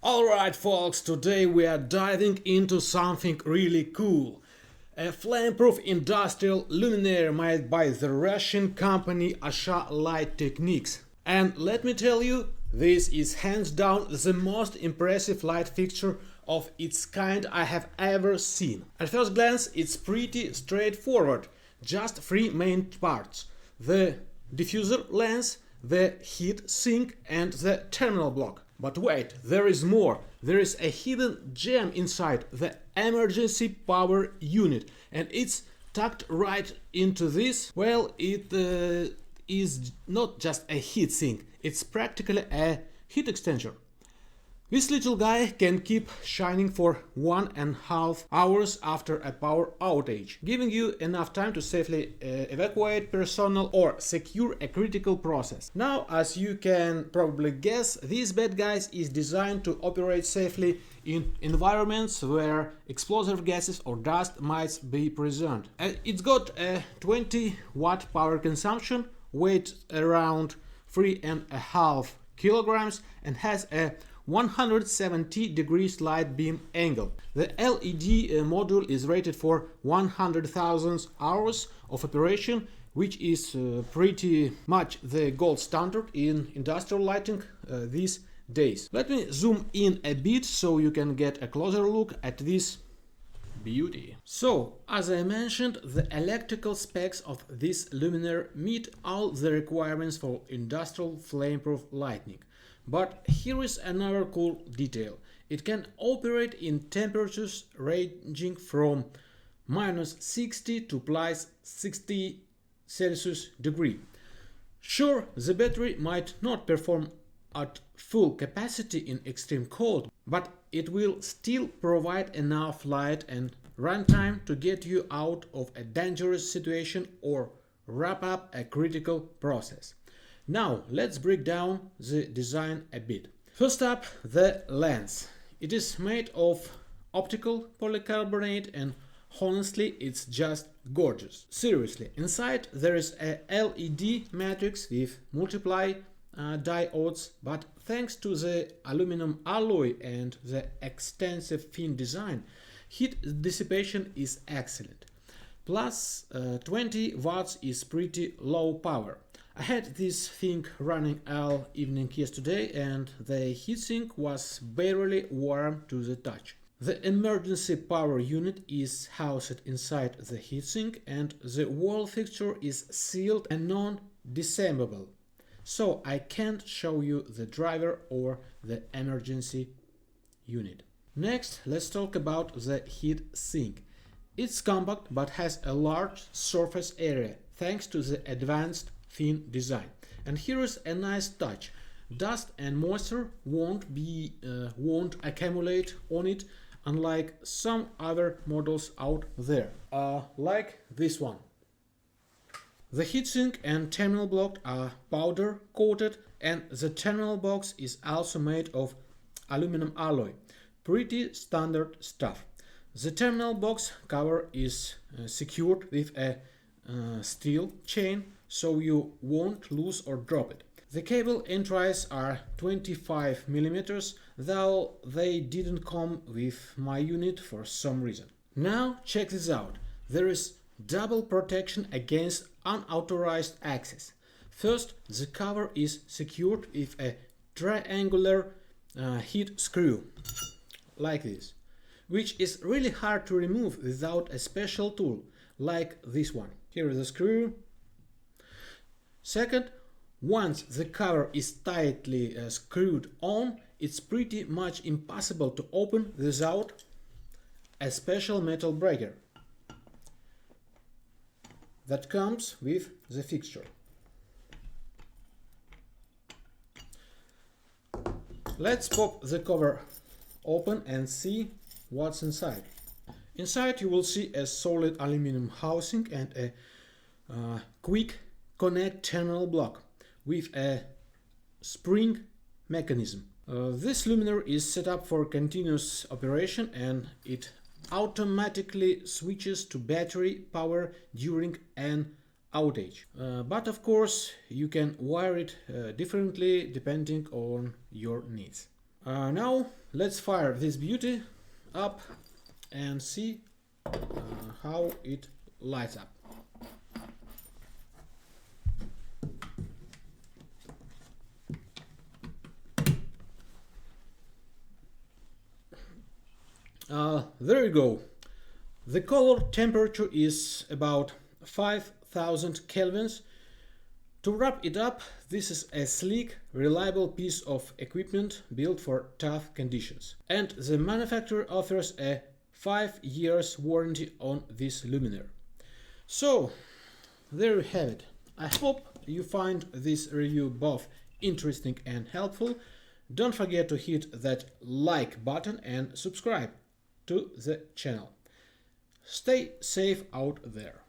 Alright folks, today we are diving into something really cool. A flame-proof industrial luminaire made by the Russian company Asha Light Techniques. And let me tell you, this is hands down the most impressive light fixture of its kind I have ever seen. At first glance it's pretty straightforward, just three main parts: the diffuser lens, the heat sink and the terminal block. But wait, there is more. There is a hidden gem inside, the emergency power unit, and it's tucked right into this. Well, it is not just a heat sink, it's practically a heat exchanger. This little guy can keep shining for 1.5 hours after a power outage, giving you enough time to safely evacuate personnel or secure a critical process. Now, as you can probably guess, this bad guy is designed to operate safely in environments where explosive gases or dust might be present. It's got a 20-watt power consumption, weighs around 3.5 kilograms, and has a 170 degrees light beam angle. The LED module is rated for 100,000 hours of operation, which is pretty much the gold standard in industrial lighting these days. Let me zoom in a bit so you can get a closer look at this beauty. So, as I mentioned, the electrical specs of this luminaire meet all the requirements for industrial flame-proof lighting. But here is another cool detail. It can operate in temperatures ranging from -60 to +60 Celsius degree. Sure, the battery might not perform at full capacity in extreme cold, but it will still provide enough light and runtime to get you out of a dangerous situation or wrap up a critical process. Now, let's break down the design a bit. First up, the lens. It is made of optical polycarbonate and honestly, it's just gorgeous. Seriously, inside there is a LED matrix with multiply diodes, but thanks to the aluminum alloy and the extensive thin design, heat dissipation is excellent. Plus 20 watts is pretty low power. I had this thing running all evening yesterday and the heatsink was barely warm to the touch. The emergency power unit is housed inside the heatsink and the wall fixture is sealed and non-disassemblable, so I can't show you the driver or the emergency unit. Next, let's talk about the heat sink. It's compact but has a large surface area thanks to the advanced thin design. And here is a nice touch. Dust and moisture won't accumulate on it, unlike some other models out there, like this one. The heatsink and terminal block are powder coated, and the terminal box is also made of aluminum alloy. Pretty standard stuff. The terminal box cover is secured with a steel chain, so you won't lose or drop it. The cable entries are 25 mm, though they didn't come with my unit for some reason. Now check this out. There is double protection against unauthorized access. First, the cover is secured with a triangular heat screw, like this, which is really hard to remove without a special tool, like this one. Here is the screw. Second, once the cover is tightly screwed on, it's pretty much impossible to open without a special metal breaker that comes with the fixture. Let's pop the cover open and see what's inside. Inside you will see a solid aluminum housing and a quick connect terminal block with a spring mechanism. This luminaire is set up for continuous operation and it automatically switches to battery power during an outage. But of course you can wire it differently depending on your needs. Now let's fire this beauty up and see how it lights up. There you go. The color temperature is about 5000 kelvins. To wrap it up, this is a sleek, reliable piece of equipment built for tough conditions. And the manufacturer offers a 5 years warranty on this luminaire. So, there you have it. I hope you find this review both interesting and helpful. Don't forget to hit that like button and subscribe to the channel. Stay safe out there.